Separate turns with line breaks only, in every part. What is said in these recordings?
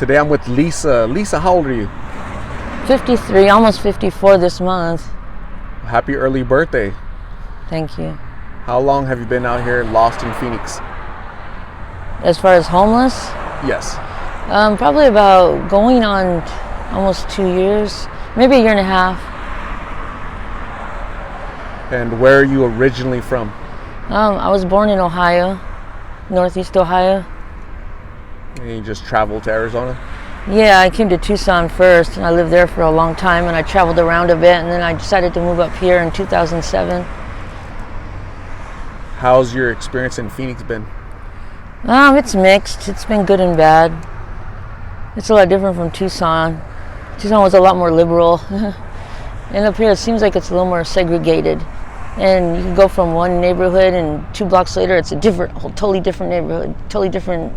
Today I'm with Lisa. Lisa, how old are you?
53, almost 54 this month.
Happy early birthday.
Thank you.
How long have you been out here lost in Phoenix?
As far as homeless?
Yes.
Probably about going on almost 2 years, maybe a year and a half.
And where are you originally from?
I was born in Ohio, Northeast Ohio.
And you just traveled to Arizona?
Yeah, I came to Tucson first, and I lived there for a long time, and I traveled around a bit, and then I decided to move up here in 2007.
How's your experience in Phoenix been?
It's mixed. It's been good and bad. It's a lot different from Tucson. Tucson was a lot more liberal. And up here it seems like it's a little more segregated. And you can go from one neighborhood and 2 blocks later it's a totally different neighborhood, totally different,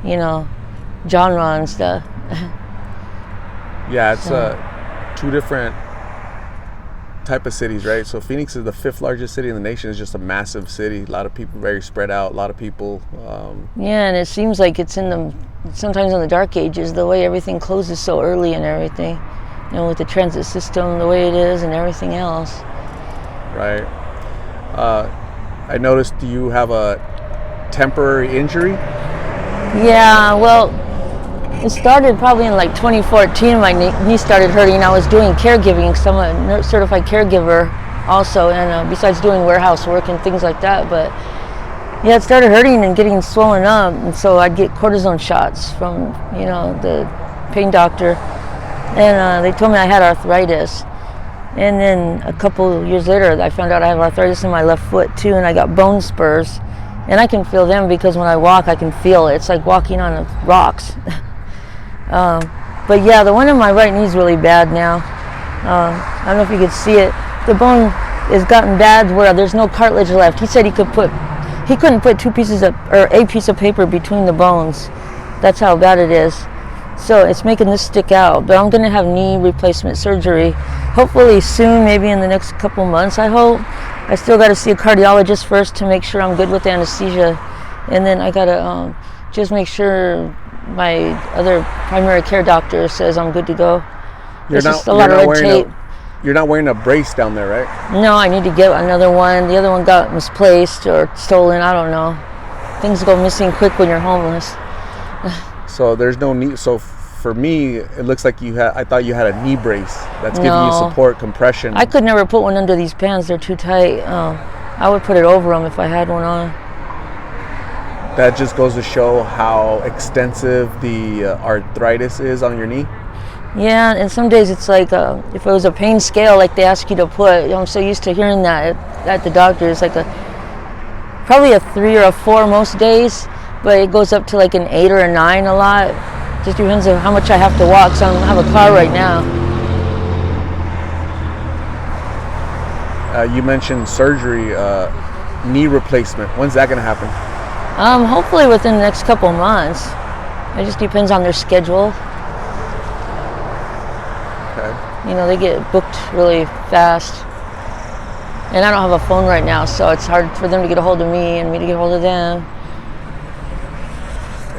genre and stuff.
Yeah, it's two different type of cities, right? So Phoenix is the 5th largest city in the nation. It's just a massive city. A lot of people, very spread out. A lot of people.
Yeah, and it seems like it's sometimes in the dark ages, the way everything closes so early and everything. With the transit system the way it is and everything else.
Right. I noticed you have a temporary injury.
Yeah, well, it started probably in like 2014. My knee started hurting. I was doing caregiving because I'm a certified caregiver also, and besides doing warehouse work and things like that. But yeah, it started hurting and getting swollen up, and so I'd get cortisone shots from the pain doctor, and they told me I had arthritis. And then a couple years later, I found out I have arthritis in my left foot too, and I got bone spurs. And I can feel them because when I walk, I can feel it. It's like walking on rocks. But yeah, the one in my right knee is really bad now. I don't know if you could see it. The bone has gotten bad where there's no cartilage left. He said he couldn't put a piece of paper between the bones. That's how bad it is. So it's making this stick out. But I'm going to have knee replacement surgery hopefully soon, maybe in the next couple months, I hope. I still got to see a cardiologist first to make sure I'm good with anesthesia. And then I got to just make sure my other primary care doctor says I'm good to go. There's just a lot of red tape.
You're not wearing a brace down there, right?
No, I need to get another one. The other one got misplaced or stolen. I don't know. Things go missing quick when you're homeless.
So there's no need. So for me, it looks like I thought you had a knee brace that's giving you support, compression.
I could never put one under these pants. They're too tight. I would put it over them if I had one on.
That just goes to show how extensive the arthritis is on your knee.
Yeah, and some days it's like if it was a pain scale like they ask you to put, I'm so used to hearing that at the doctor. It's like probably a 3 or a 4 most days, but it goes up to like an 8 or a 9 a lot. Just depends on how much I have to walk, so I don't have a car right now.
You mentioned surgery, knee replacement. When's that going to happen?
Hopefully within the next couple months. It just depends on their schedule.
Okay.
They get booked really fast. And I don't have a phone right now, so it's hard for them to get a hold of me and me to get a hold of them.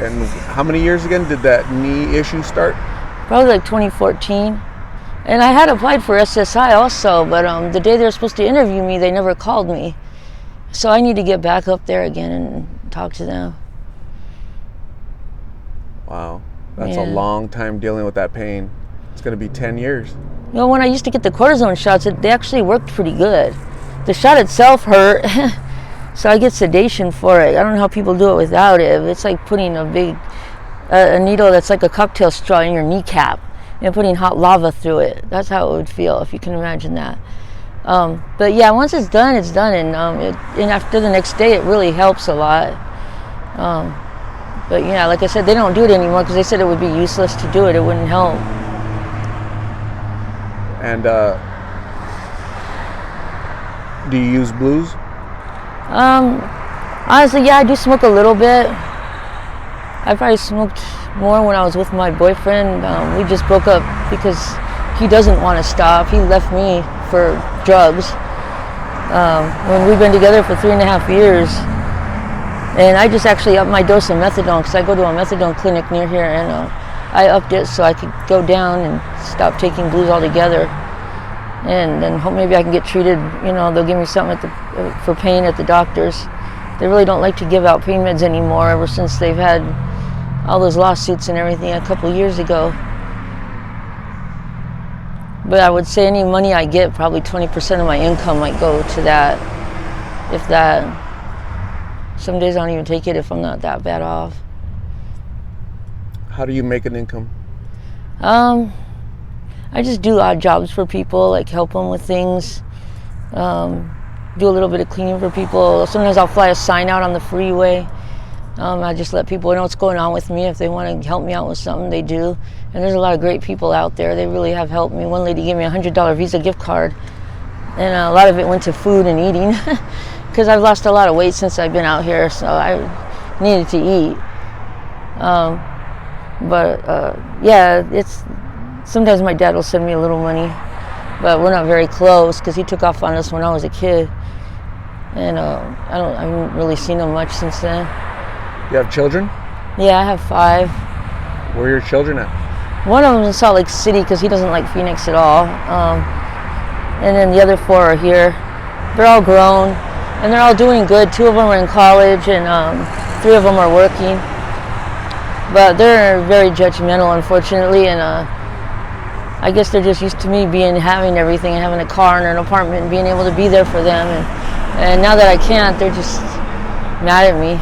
And how many years again did that knee issue start?
Probably like 2014. And I had applied for SSI also, but the day they were supposed to interview me, they never called me. So I need to get back up there again and talk to them.
Wow. That's a long time dealing with that pain. It's going to be 10 years.
When I used to get the cortisone shots, they actually worked pretty good. The shot itself hurt. So I get sedation for it. I don't know how people do it without it. It's like putting a big a needle that's like a cocktail straw in your kneecap and putting hot lava through it. That's how it would feel, if you can imagine that. But yeah, once it's done, it's done. And after the next day, it really helps a lot. But yeah, like I said, they don't do it anymore because they said it would be useless to do it. It wouldn't help.
And do you use blues?
Honestly, yeah, I do smoke a little bit. I probably smoked more when I was with my boyfriend. We just broke up because he doesn't want to stop. He left me for drugs when we've been together for 3.5 years. And I just actually upped my dose of methadone because I go to a methadone clinic near here, and I upped it so I could go down and stop taking blues altogether. And then hope maybe I can get treated, they'll give me something for pain at the doctor's. They really don't like to give out pain meds anymore ever since they've had all those lawsuits and everything a couple of years ago. But I would say any money I get, probably 20% of my income might go to that, if that. Some days I don't even take it if I'm not that bad off.
How do you make an income?
I just do odd jobs for people, like help them with things, do a little bit of cleaning for people. Sometimes I'll fly a sign out on the freeway. I just let people know what's going on with me. If they want to help me out with something, they do. And there's a lot of great people out there. They really have helped me. One lady gave me a $100 Visa gift card, and a lot of it went to food and eating because I've lost a lot of weight since I've been out here, so I needed to eat. Yeah, it's sometimes my dad will send me a little money, but we're not very close because he took off on us when I was a kid, and I haven't really seen him much since then.
You have children?
Yeah, I have 5.
Where are your children at?
One of them is in Salt Lake City because he doesn't like Phoenix at all, and then the other 4 are here. They're all grown, and they're all doing good. 2 of them are in college, and 3 of them are working. But they're very judgmental, unfortunately, and I guess they're just used to me having everything, and having a car and an apartment, and being able to be there for them. And now that I can't, they're just mad at me.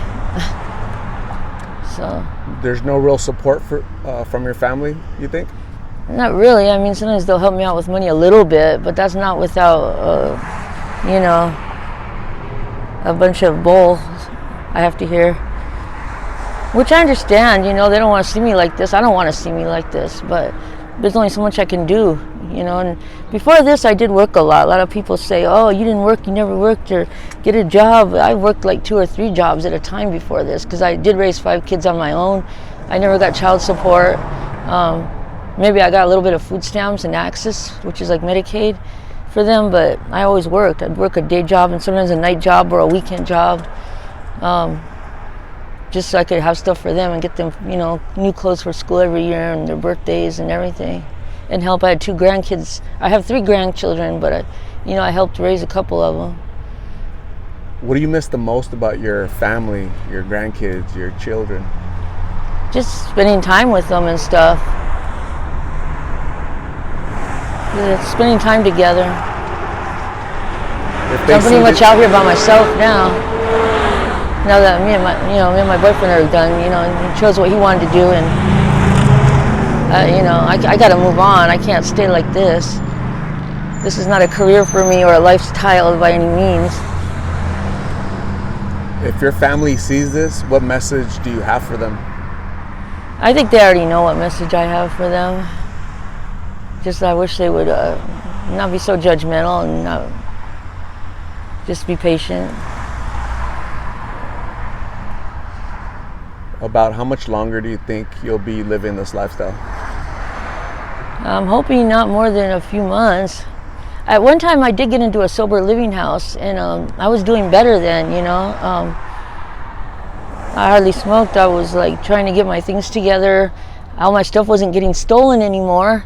So
there's no real support from your family, you think?
Not really. I mean, sometimes they'll help me out with money a little bit, but that's not without, a bunch of bull I have to hear. Which I understand, they don't want to see me like this. I don't want to see me like this, but there's only so much I can do, And before this, I did work a lot. A lot of people say, oh, you didn't work, you never worked, or get a job. I worked like 2 or 3 jobs at a time before this because I did raise 5 kids on my own. I never got child support. Maybe I got a little bit of food stamps and Access, which is like Medicaid for them, but I always worked. I'd work a day job and sometimes a night job or a weekend job. Just so I could have stuff for them and get them, new clothes for school every year and their birthdays and everything, and help. I had 2 grandkids. I have 3 grandchildren, but I helped raise a couple of them.
What do you miss the most about your family, your grandkids, your children?
Just spending time with them and stuff. Spending time together. I'm pretty much out here by myself now. Now that me and my boyfriend are done, and he chose what he wanted to do, and I got to move on. I can't stay like this. This is not a career for me or a lifestyle by any means.
If your family sees this, what message do you have for them?
I think they already know what message I have for them. Just I wish they would not be so judgmental and just be patient.
About how much longer do you think you'll be living this lifestyle?
I'm hoping not more than a few months. At one time I did get into a sober living house, and I was doing better then, I hardly smoked. I was like trying to get my things together. All my stuff wasn't getting stolen anymore.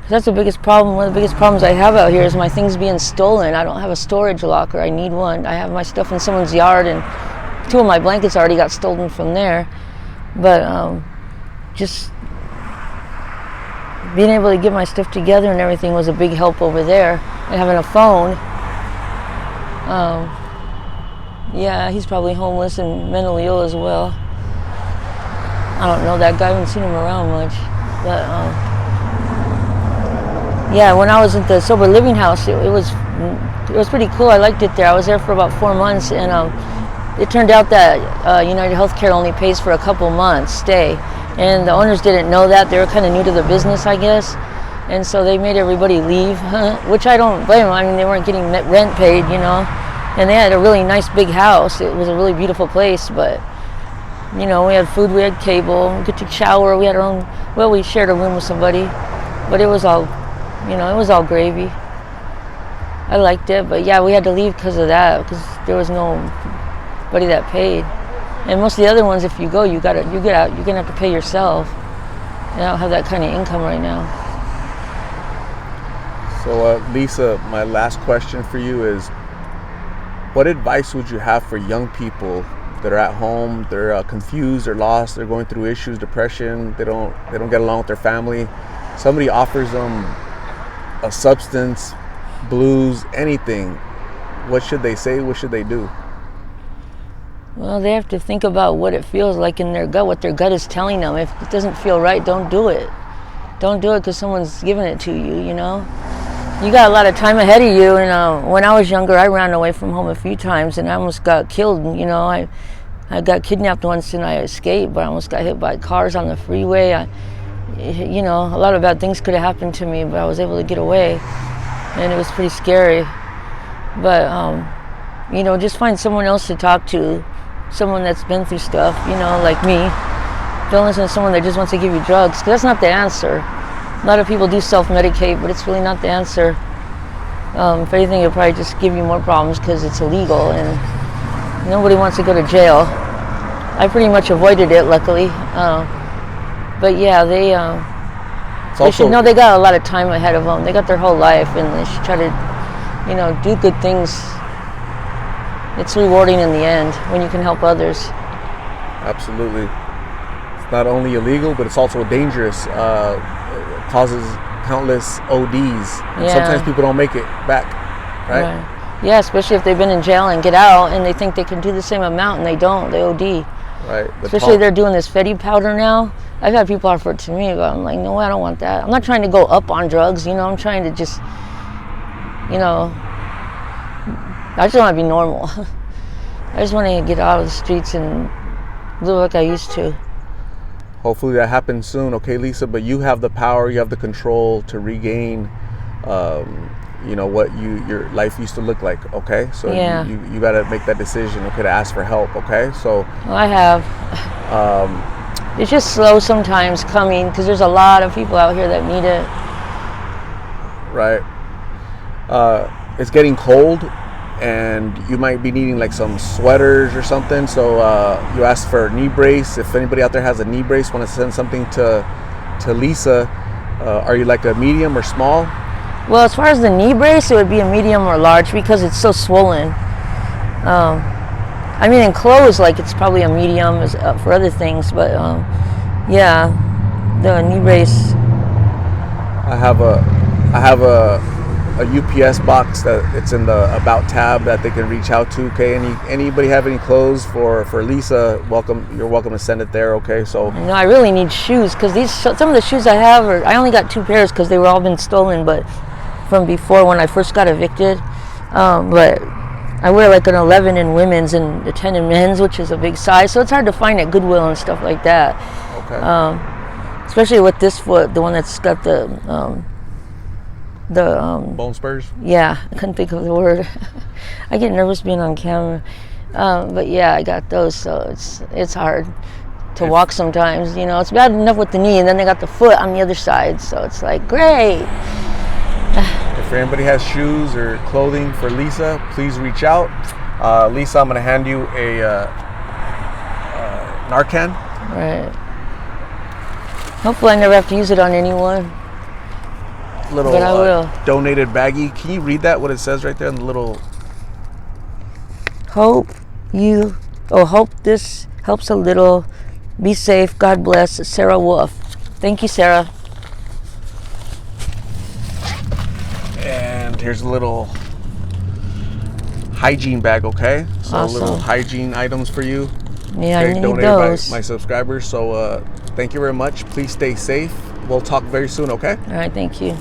That's the biggest problem. One of the biggest problems I have out here is my things being stolen. I don't have a storage locker. I need one. I have my stuff in someone's yard, and 2 of my blankets already got stolen from there. But just being able to get my stuff together and everything was a big help over there. And having a phone. Yeah, he's probably homeless and mentally ill as well. I don't know that guy. I haven't seen him around much. But yeah, when I was at the sober living house, it was pretty cool. I liked it there. I was there for about 4 months, and it turned out that United Healthcare only pays for a couple months stay, and the owners didn't know that. They were kind of new to the business, I guess, and so they made everybody leave, which I don't blame them. I mean, they weren't getting rent paid, and they had a really nice big house. It was a really beautiful place, but we had food, we had cable, we could take a shower, we had our own. Well, we shared a room with somebody, but it was all, it was all gravy. I liked it, but yeah, we had to leave because of that, because there was nobody that paid. And most of the other ones, if you go, you get out, you're gonna have to pay yourself. And I don't have that kind of income right now.
So, Lisa, my last question for you is, what advice would you have for young people that are at home, they're confused, they're lost, they're going through issues, depression, they don't get along with their family. Somebody offers them a substance, blues, anything. What should they say? What should they do?
Well, they have to think about what it feels like in their gut, what their gut is telling them. If it doesn't feel right, don't do it. Don't do it because someone's giving it to you, you know? You got a lot of time ahead of you, and when I was younger, I ran away from home a few times, and I almost got killed, you know? I got kidnapped once, and I escaped, but I almost got hit by cars on the freeway. You know, a lot of bad things could have happened to me, but I was able to get away, and it was pretty scary. But, you know, just find someone else to talk to, someone that's been through stuff, you know, like me. Don't listen to someone that just wants to give you drugs, because that's not the answer. A lot of people do self-medicate, but it's really not the answer. If anything, it'll probably just give you more problems because it's illegal, and nobody wants to go to jail. I pretty much avoided it, luckily. But yeah, they should know they got a lot of time ahead of them. They got their whole life, and they should try to, you know, do good things. It's rewarding in the end when you can help others.
Absolutely. It's not only illegal, but it's also dangerous. It causes countless ODs. And sometimes people don't make it back, right?
Yeah, especially if they've been in jail and get out and they think they can do the same amount and they don't. They OD.
Right.
Especially they're doing this Fetty powder now. I've had people offer it to me, but I'm like, no, I don't want that. I'm not trying to go up on drugs, you know. I'm trying to just, you know, I just want to be normal. I just want to get out of the streets and live like I used to.
Hopefully that happens soon, okay, Lisa? But you have the power, you have the control to regain, you know, what your life used to look like, okay? So
yeah.
you got to make that decision, okay, to ask for help, okay? So
well, I have. It's just slow sometimes coming because there's a lot of people out here that need it.
Right. It's getting cold, and you might be needing like some sweaters or something. So you ask for a knee brace. If anybody out there has a knee brace, want to send something to Lisa, are you like a medium or small?
Well, as far as the knee brace, it would be a medium or large because it's so swollen. I mean, in clothes, like it's probably a medium for other things, but yeah, the knee brace.
I have a UPS box that it's in the About tab that they can reach out to. Okay, anybody have any clothes for Lisa? You're welcome to send it there. Okay, so.
No, I really need shoes because some of the shoes I have I only got 2 pairs because they were all been stolen, but from before when I first got evicted. But I wear like an 11 in women's and a 10 in men's, which is a big size, so it's hard to find at Goodwill and stuff like that. Okay. Especially with this foot, the one that's got the
bone spurs.
Yeah, I couldn't think of the word. I get nervous being on camera, but yeah, I got those, so it's hard to walk sometimes. You know, it's bad enough with the knee, and then they got the foot on the other side, so it's like great.
If anybody has shoes or clothing for Lisa, please reach out. Lisa, I'm going to hand you a Narcan.
Right. Hopefully I never have to use it on anyone.
Little
but I will.
Donated baggie. Can you read that, what it says right there in the little...
Hope this helps a little. Be safe. God bless. Sarah Wolf. Thank you, Sarah.
And here's a little hygiene bag, okay? So
awesome.
Little hygiene items for you.
Yeah,
okay,
I need
donated
those.
by my subscribers. So thank you very much. Please stay safe. We'll talk very soon, okay?
All right, thank you.